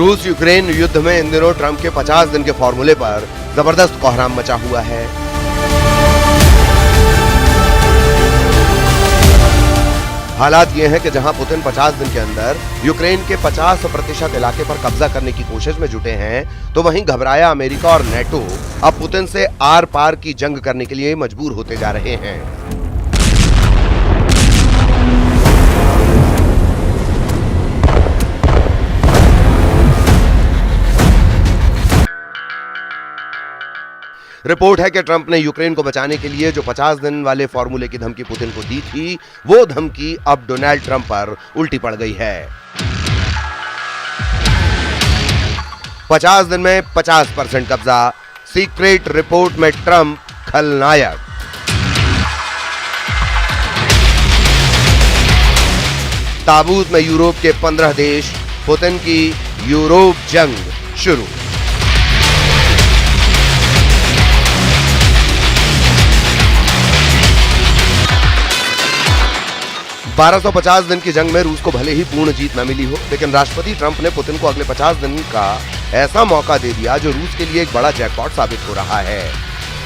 रूस यूक्रेन युद्ध में इन दिनों ट्रंप के 50 दिन के फॉर्मूले पर जबरदस्त कोहराम मचा हुआ है। हालात ये हैं कि जहां पुतिन 50 दिन के अंदर यूक्रेन के 50% इलाके पर कब्जा करने की कोशिश में जुटे हैं, तो वहीं घबराया अमेरिका और नेटो अब पुतिन से आर पार की जंग करने के लिए मजबूर होते जा रहे हैं। रिपोर्ट है कि ट्रंप ने यूक्रेन को बचाने के लिए जो 50 दिन वाले फॉर्मूले की धमकी पुतिन को दी थी, वो धमकी अब डोनाल्ड ट्रंप पर उल्टी पड़ गई है। 50 दिन में 50% कब्जा, सीक्रेट रिपोर्ट में ट्रंप खलनायक। ताबूत में यूरोप के 15 देश, पुतिन की यूरोप जंग शुरू। $1250 दिन की जंग में रूस को भले ही पूर्ण जीत न मिली हो, लेकिन राष्ट्रपति ट्रंप ने पुतिन को अगले 50 दिन का ऐसा मौका दे दिया जो रूस के लिए एक बड़ा जैकपॉट साबित हो रहा है।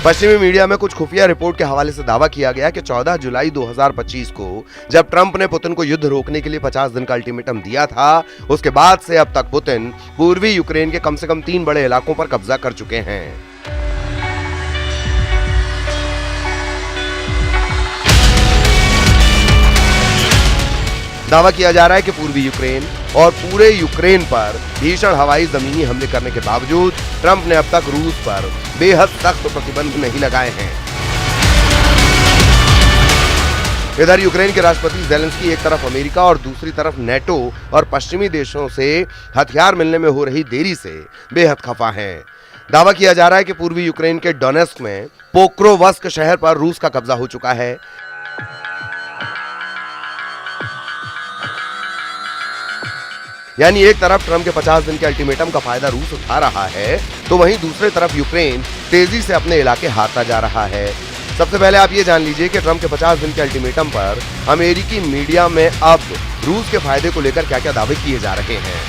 पश्चिमी मीडिया में कुछ खुफिया रिपोर्ट के हवाले से दावा किया गया कि 14 जुलाई 2025 को जब ट्रंप ने पुतिन को युद्ध रोकने के लिए 50 दिन का अल्टीमेटम दिया था, उसके बाद से अब तक पुतिन पूर्वी यूक्रेन के कम से कम 3 बड़े इलाकों पर कब्जा कर चुके हैं। दावा किया जा रहा है कि पूर्वी यूक्रेन और पूरे यूक्रेन पर भीषण हवाई जमीनी हमले करने के बावजूद ट्रंप ने अब तक रूस पर बेहद सख्त प्रतिबंध नहीं लगाए हैं। इधर यूक्रेन के राष्ट्रपति ज़ेलेंस्की एक तरफ अमेरिका और दूसरी तरफ नेटो और पश्चिमी देशों से हथियार मिलने में हो रही देरी से बेहद खफा हैं। दावा किया जा रहा है कि पूर्वी यूक्रेन के डोनेस्क में पोक्रोवस्क शहर पर रूस का कब्जा हो चुका है। यानी एक तरफ ट्रंप के 50 दिन के अल्टीमेटम का फायदा रूस उठा रहा है, तो वहीं दूसरी तरफ यूक्रेन तेजी से अपने इलाके हारता जा रहा है। सबसे पहले आप ये जान लीजिए कि ट्रंप के 50 दिन के अल्टीमेटम पर अमेरिकी मीडिया में अब रूस के फायदे को लेकर क्या-क्या दावे किए जा रहे हैं।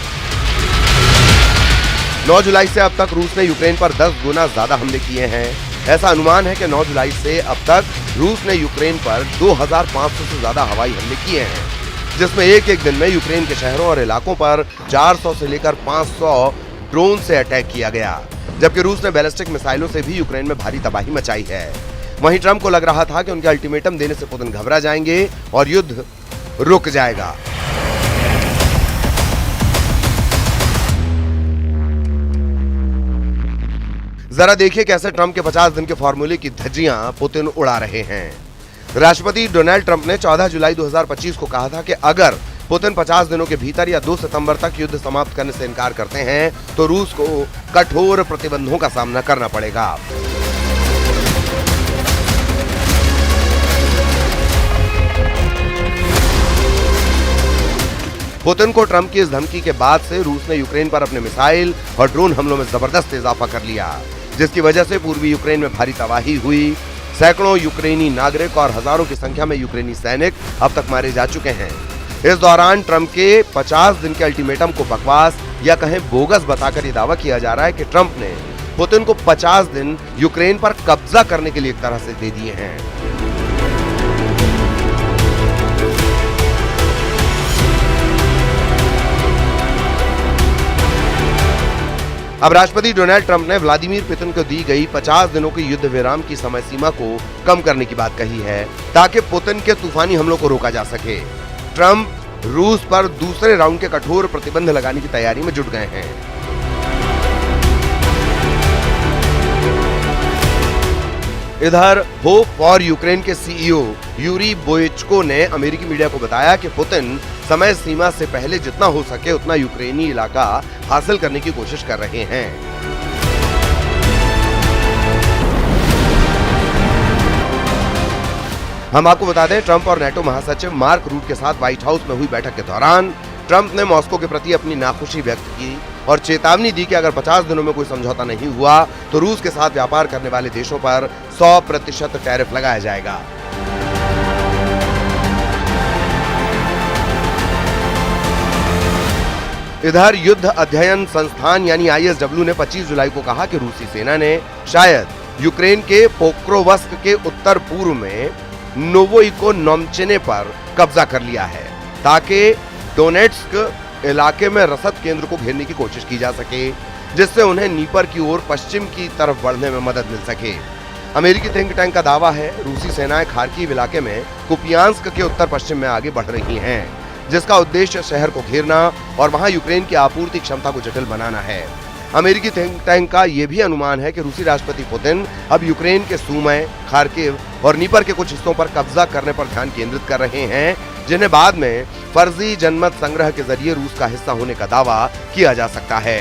9 जुलाई से अब तक रूस ने यूक्रेन पर 10 गुना ज्यादा हमले किए हैं। ऐसा अनुमान है कि 9 जुलाई से अब तक रूस ने यूक्रेन पर 2500 से ज्यादा हवाई हमले किए हैं, जिसमें एक दिन में यूक्रेन के शहरों और इलाकों पर 400 से लेकर 500 ड्रोन से अटैक किया गया, जबकि रूस ने बैलिस्टिक मिसाइलों से भी यूक्रेन में भारी तबाही मचाई है। वहीं ट्रंप को लग रहा था कि उनके अल्टीमेटम देने से पुतिन घबरा जाएंगे और युद्ध रुक जाएगा। जरा देखिए कैसे ट्रंप के 50 दिन के फॉर्मूले की धज्जियां पुतिन उड़ा रहे हैं। राष्ट्रपति डोनाल्ड ट्रंप ने 14 जुलाई 2025 को कहा था कि अगर पुतिन 50 दिनों के भीतर या 2 सितंबर तक युद्ध समाप्त करने से इनकार करते हैं तो रूस को कठोर प्रतिबंधों का सामना करना पड़ेगा। पुतिन को ट्रंप की इस धमकी के बाद से रूस ने यूक्रेन पर अपने मिसाइल और ड्रोन हमलों में जबरदस्त इजाफा कर लिया, जिसकी वजह से पूर्वी यूक्रेन में भारी तबाही हुई। सैकड़ों यूक्रेनी नागरिक और हजारों की संख्या में यूक्रेनी सैनिक अब तक मारे जा चुके हैं। इस दौरान ट्रंप के 50 दिन के अल्टीमेटम को बकवास या कहें बोगस बताकर यह दावा किया जा रहा है कि ट्रंप ने पुतिन को 50 दिन यूक्रेन पर कब्जा करने के लिए एक तरह से दे दिए हैं। अब राष्ट्रपति डोनाल्ड ट्रंप ने व्लादिमीर पुतिन को दी गई 50 दिनों के युद्ध विराम की समय सीमा को कम करने की बात कही है, ताकि पुतिन के तूफानी हमलों को रोका जा सके। ट्रंप रूस पर दूसरे राउंड के कठोर प्रतिबंध लगाने की तैयारी में जुट गए हैं। इधर होप फॉर यूक्रेन के सीईओ यूरी बोइचको ने अमेरिकी मीडिया को बताया कि पुतिन समय सीमा से पहले जितना हो सके उतना यूक्रेनी इलाका हासिल करने की कोशिश कर रहे हैं। हम आपको बता दें, ट्रंप और नेटो महासचिव मार्क रूट के साथ व्हाइट हाउस में हुई बैठक के दौरान ट्रंप ने मॉस्को के प्रति अपनी नाखुशी व्यक्त की और चेतावनी दी कि अगर 50 दिनों में कोई समझौता नहीं हुआ तो रूस के साथ व्यापार करने वाले देशों पर 100% टैरिफ लगाया जाएगा। इधर युद्ध अध्ययन संस्थान यानी ISW ने 25 जुलाई को कहा कि रूसी सेना ने शायद यूक्रेन के पोक्रोवस्क के उत्तर पूर्व में नोवोइकोनोमचेने पर कब्जा कर लिया है ताकि डोनेट्स्क इलाके में रसद केंद्र को घेरने की कोशिश की जा सके, जिससे उन्हें नीपर की ओर पश्चिम की तरफ बढ़ने में मदद मिल सके। अमेरिकी थिंक टैंक का दावा है रूसी सेनाएं खार्किव इलाके में कुपियांस्क के उत्तर पश्चिम में आगे बढ़ रही हैं, जिसका उद्देश्य शहर को घेरना और वहां यूक्रेन की आपूर्ति क्षमता को जटिल बनाना है। अमेरिकी थिंक टैंक का यह भी अनुमान है कि रूसी राष्ट्रपति पुतिन अब यूक्रेन के सूमय, खार्किव और नीपर के कुछ हिस्सों पर कब्जा करने पर ध्यान केंद्रित कर रहे हैं, जिन्हें बाद में फर्जी जनमत संग्रह के जरिए रूस का हिस्सा होने का दावा किया जा सकता है।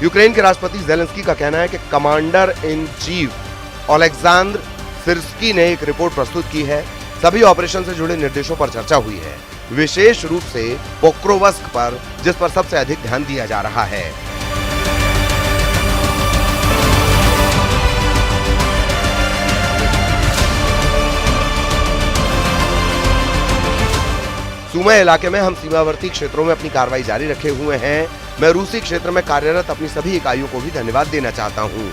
यूक्रेन के राष्ट्रपति ज़ेलेंस्की का कहना है कि commander in chief Oleksandr Syrskyi ने एक रिपोर्ट प्रस्तुत की है। सभी ऑपरेशन से जुड़े निर्देशों पर चर्चा हुई है, विशेष रूप से पोक्रोवस्क पर, जिस पर सबसे अधिक ध्यान दिया जा रहा है। सूमय इलाके में हम सीमावर्ती क्षेत्रों में अपनी कार्रवाई जारी रखे हुए हैं। मैं रूसी क्षेत्र में कार्यरत अपनी सभी इकाइयों को भी धन्यवाद देना चाहता हूं।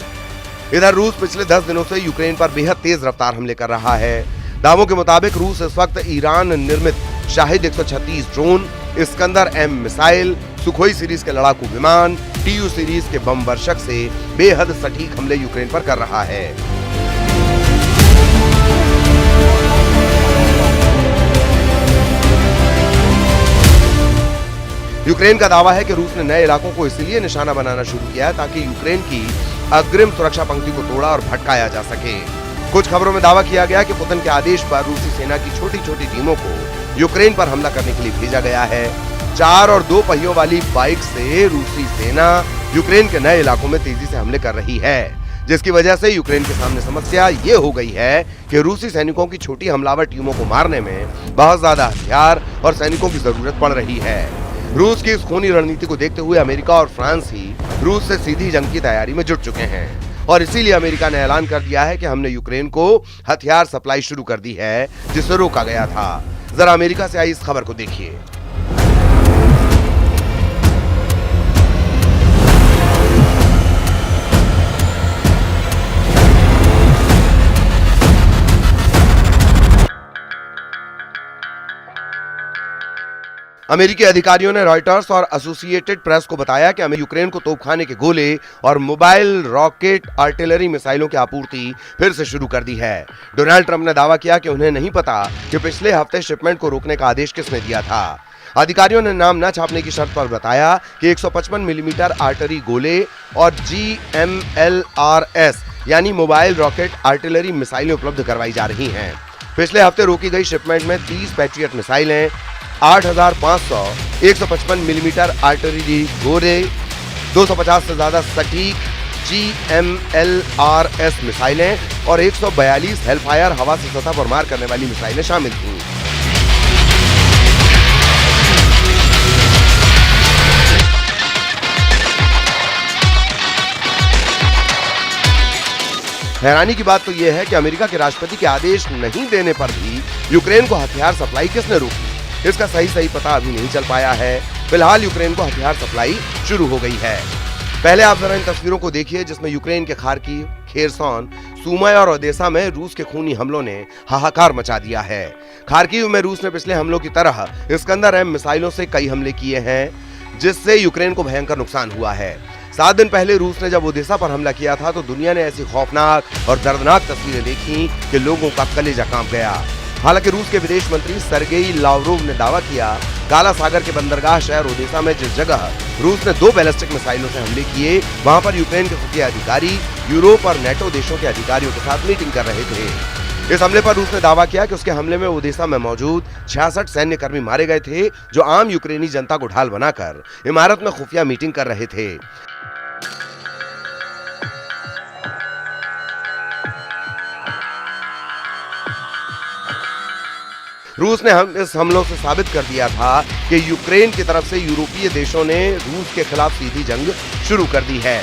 इधर रूस पिछले 10 दिनों से यूक्रेन पर बेहद तेज रफ्तार हमले कर रहा है। दावों के मुताबिक रूस इस वक्त ईरान निर्मित Shahid 136 drone, Iskander M missile, Sukhoi series के लड़ाकू विमान, TU सीरीज के बम वर्षक से बेहद सटीक हमले यूक्रेन पर कर रहा है। यूक्रेन का दावा है कि रूस ने नए इलाकों को इसलिए निशाना बनाना शुरू किया है ताकि यूक्रेन की अग्रिम सुरक्षा पंक्ति को तोड़ा और भटकाया जा सके। कुछ खबरों में दावा किया गया कि पुतिन के आदेश पर रूसी सेना की छोटी छोटी टीमों को यूक्रेन पर हमला करने के लिए भेजा गया है। 4 और 2 पहियों वाली बाइक से रूसी सेना यूक्रेन के नए इलाकों में तेजी से हमले कर रही है, जिसकी वजह से यूक्रेन के सामने समस्या ये हो गई है कि रूसी सैनिकों की छोटी हमलावर टीमों को मारने में बहुत ज्यादा हथियार और सैनिकों की जरूरत पड़ रही है। रूस की इस खूनी रणनीति को देखते हुए अमेरिका और फ्रांस ही रूस से सीधी जंग की तैयारी में जुट चुके हैं और इसीलिए अमेरिका ने ऐलान कर दिया है कि हमने यूक्रेन को हथियार सप्लाई शुरू कर दी है, जिसे रोका गया था। जरा अमेरिका से आई इस खबर को देखिए। अमेरिकी अधिकारियों ने रॉयटर्स और एसोसिएटेड प्रेस को बताया कि यूक्रेन को तोपखाने के गोले और मोबाइल रॉकेट आर्टिलरी मिसाइलों की आपूर्ति फिर से शुरू कर दी है। डोनाल्ड ट्रंप ने दावा किया कि उन्हें नहीं पता कि पिछले हफ्ते शिपमेंट को रोकने का आदेश किसने दिया था। अधिकारियों ने नाम न छापने की शर्त पर बताया कि 155 मिलीमीटर आर्टरी गोले और GMLRS यानी मोबाइल रॉकेट आर्टिलरी मिसाइलें उपलब्ध करवाई जा रही हैं। पिछले हफ्ते रोकी गई शिपमेंट में 30 पैट्रियट मिसाइलें, 8500 155 मिलीमीटर आर्टिलरी गोले, 250 से ज्यादा सटीक GMLRS मिसाइलें और 142 हेलफायर हवा से सतह पर मार करने वाली मिसाइलें शामिल थीं। हैरानी की बात तो यह है कि अमेरिका के राष्ट्रपति के आदेश नहीं देने पर भी यूक्रेन को हथियार सप्लाई किसने रोकी, इसका सही पता अभी नहीं चल पाया है। फिलहाल यूक्रेन को हथियार सप्लाई शुरू हो गई है। पहले आप जरा इन तस्वीरों को देखिए जिसमें यूक्रेन के खार्किव, खेरसोन, सूमय और ओदेसा में रूस के खूनी हमलों ने हाहाकार मचा दिया है। खार्किव में रूस ने पिछले हमलों की तरह इस्कंदर M मिसाइलों से कई हमले किए हैं, जिससे यूक्रेन को भयंकर नुकसान हुआ है। 7 दिन पहले रूस ने जब ओदेसा पर हमला किया था तो दुनिया ने ऐसी खौफनाक और दर्दनाक तस्वीरें देखी कि लोगों का कलेजा कांप गया। हालांकि रूस के विदेश मंत्री सर्गेई लावरोव ने दावा किया काला सागर के बंदरगाह शहर ओदेसा में जिस जगह रूस ने 2 बैलिस्टिक मिसाइलों से हमले किए, वहां पर यूक्रेन के खुफिया अधिकारी यूरोप और नेटो देशों के अधिकारियों के साथ मीटिंग कर रहे थे। इस हमले पर रूस ने दावा किया कि उसके हमले में ओदेसा में मौजूद 66 सैन्य कर्मी मारे गए थे, जो आम यूक्रेनी जनता को ढाल बनाकर इमारत में खुफिया मीटिंग कर रहे थे। रूस ने इस हमलों से साबित कर दिया था कि यूक्रेन की तरफ से यूरोपीय देशों ने रूस के खिलाफ सीधी जंग शुरू कर दी है।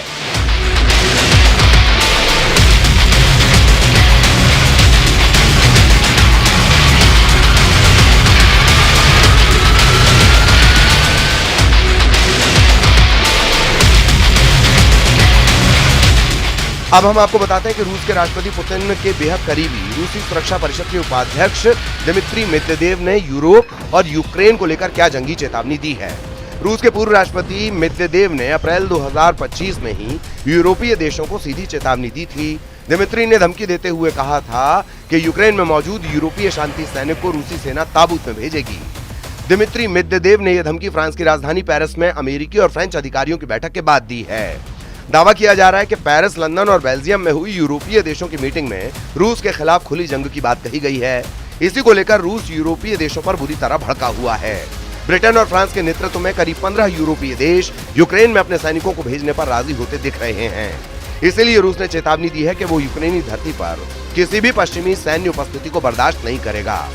अब हम आपको बताते हैं कि रूस के राष्ट्रपति पुतिन के बेहद करीबी रूसी सुरक्षा परिषद के उपाध्यक्ष दिमित्री मेदवेदेव ने यूरोप और यूक्रेन को लेकर क्या जंगी चेतावनी दी है। रूस के पूर्व राष्ट्रपति मेदवेदेव ने अप्रैल 2025 में ही यूरोपीय देशों को सीधी चेतावनी दी थी। दिमित्री ने धमकी देते हुए कहा था कि यूक्रेन में मौजूद यूरोपीय शांति सैनिक को रूसी सेना ताबूत में भेजेगी। दिमित्री मेदवेदेव ने यह धमकी फ्रांस की राजधानी पेरिस में अमेरिकी और फ्रेंच अधिकारियों की बैठक के बाद दी है। दावा किया जा रहा है कि पेरिस, लंदन और बेल्जियम में हुई यूरोपीय देशों की मीटिंग में रूस के खिलाफ खुली जंग की बात कही गई है। इसी को लेकर रूस यूरोपीय देशों पर बुरी तरह भड़का हुआ है। ब्रिटेन और फ्रांस के नेतृत्व में करीब 15 यूरोपीय देश यूक्रेन में अपने सैनिकों को भेजने पर राजी होते दिख रहे हैं। इसलिए रूस ने चेतावनी दी है कि वो यूक्रेनी धरती पर किसी भी पश्चिमी सैन्य उपस्थिति को बर्दाश्त नहीं करेगा।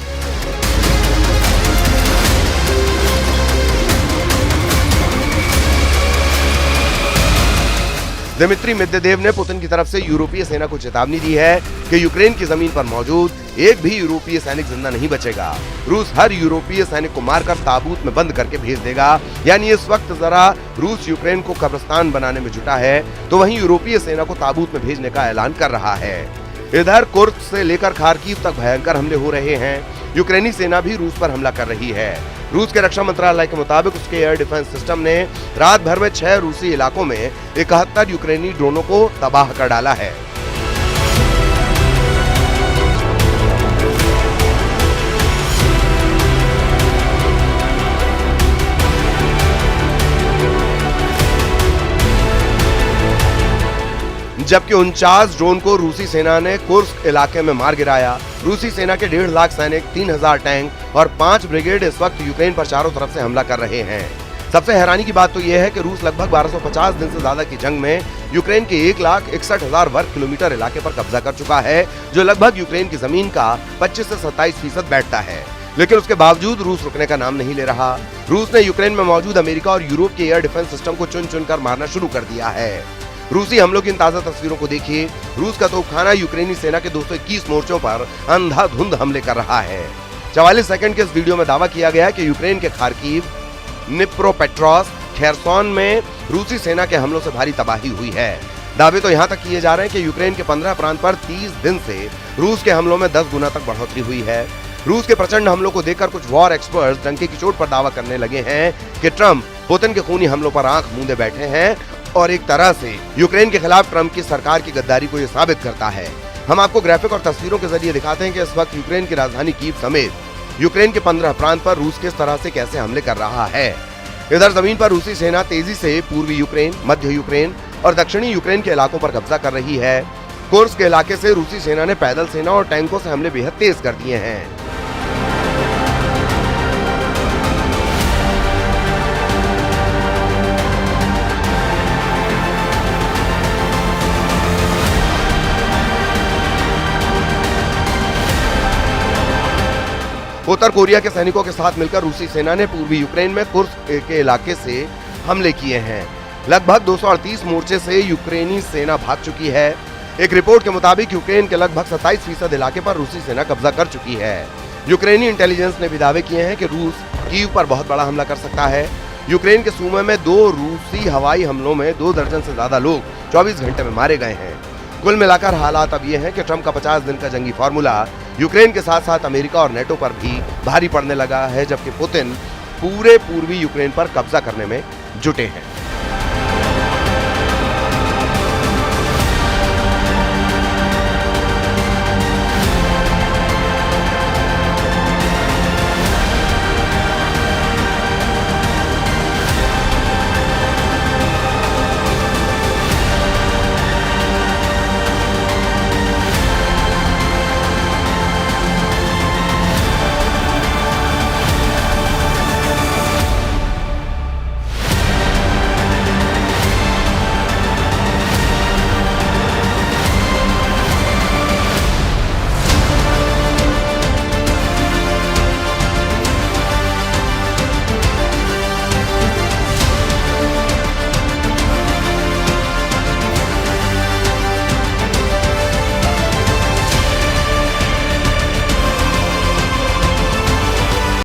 दिमित्री मेदवेदेव ने पुतिन की तरफ से यूरोपीय सेना को चेतावनी दी है कि यूक्रेन की जमीन पर मौजूद एक भी यूरोपीय सैनिक जिंदा नहीं बचेगा। रूस हर यूरोपीय सैनिक को मारकर ताबूत में बंद करके भेज देगा। यानी इस वक्त जरा रूस यूक्रेन को कब्रिस्तान बनाने में जुटा है, तो वहीं यूरोपीय सेना को ताबूत में भेजने का ऐलान कर रहा है। इधर कुर्स्क से लेकर खार्किव तक भयंकर हमले हो रहे हैं। यूक्रेनी सेना भी रूस पर हमला कर रही है। रूस के रक्षा मंत्रालय के मुताबिक उसके एयर डिफेंस सिस्टम ने रात भर में 6 रूसी इलाकों में 71 यूक्रेनी ड्रोनों को तबाह कर डाला है। जबकि 49 ड्रोन को रूसी सेना ने कुर्स्क इलाके में मार गिराया। रूसी सेना के 1.5 लाख सैनिक, 3000 टैंक और 5 ब्रिगेड इस वक्त यूक्रेन पर चारों तरफ से हमला कर रहे हैं। सबसे हैरानी की बात तो यह है कि रूस लगभग 1250 दिन से ज्यादा की जंग में यूक्रेन के 1,61,000 वर्ग किलोमीटर इलाके पर कब्जा कर चुका है, जो लगभग यूक्रेन की जमीन का 25 से 27% बैठता है। लेकिन उसके बावजूद रूस रुकने का नाम नहीं ले रहा। रूस ने यूक्रेन में मौजूद अमेरिका और यूरोप के एयर डिफेंस सिस्टम को चुन चुनकर मारना शुरू कर दिया है। रूसी हमलों की इन ताजा तस्वीरों को देखिए। रूस का तोपखाना यूक्रेनी सेना के 221 मोर्चों पर अंधाधुंध हमले कर रहा है। 44 सेकंड के इस वीडियो में दावा किया गया कि यूक्रेन के खार्किव, निप्रोपेट्रोव्स्क, खेरसोन में रूसी सेना के हमलों से भारी तबाही हुई है। दावे तो यहाँ तक किए जा रहे हैं कि यूक्रेन के 15 प्रांत पर 30 दिन से रूस के हमलों में 10 गुना तक बढ़ोतरी हुई है। रूस के प्रचंड हमलों को देखकर कुछ वॉर एक्सपर्ट्स डंके की चोट पर दावा करने लगे हैं कि ट्रंप पुतिन के खूनी हमलों पर आंख मूंदे बैठे हैं और एक तरह से यूक्रेन के खिलाफ ट्रंप की सरकार की गद्दारी को यह साबित करता है। हम आपको ग्राफिक और तस्वीरों के जरिए दिखाते हैं कि इस वक्त यूक्रेन की राजधानी कीव समेत यूक्रेन के 15 प्रांत पर रूस किस तरह से कैसे हमले कर रहा है। इधर जमीन पर रूसी सेना तेजी से पूर्वी यूक्रेन, मध्य यूक्रेन और दक्षिणी यूक्रेन के इलाकों पर कब्जा कर रही है। कुर्स्क के इलाके से रूसी सेना ने पैदल सेना और टैंकों से हमले बेहद तेज कर दिए हैं। उत्तर कोरिया के सैनिकों के साथ मिलकर रूसी सेना ने पूर्वी यूक्रेन में कुर्स्क के इलाके से हमले किए हैं। लगभग 238 मोर्चे से यूक्रेनी सेना भाग चुकी है। एक रिपोर्ट के मुताबिक यूक्रेन के लगभग 27% इलाके पर रूसी सेना कब्जा कर चुकी है। यूक्रेनी इंटेलिजेंस ने भी दावे किए हैं कि रूस कीव पर बहुत बड़ा हमला कर सकता है। यूक्रेन के सूमे में 2 रूसी हवाई हमलों में 2 दर्जन से ज्यादा लोग 24 घंटे में मारे गए हैं। कुल मिलाकर हालात अब ये हैं कि ट्रंप का 50 दिन का जंगी फार्मूला यूक्रेन के साथ साथ अमेरिका और नेटो पर भी भारी पड़ने लगा है, जबकि पुतिन पूरे पूर्वी यूक्रेन पर कब्जा करने में जुटे हैं।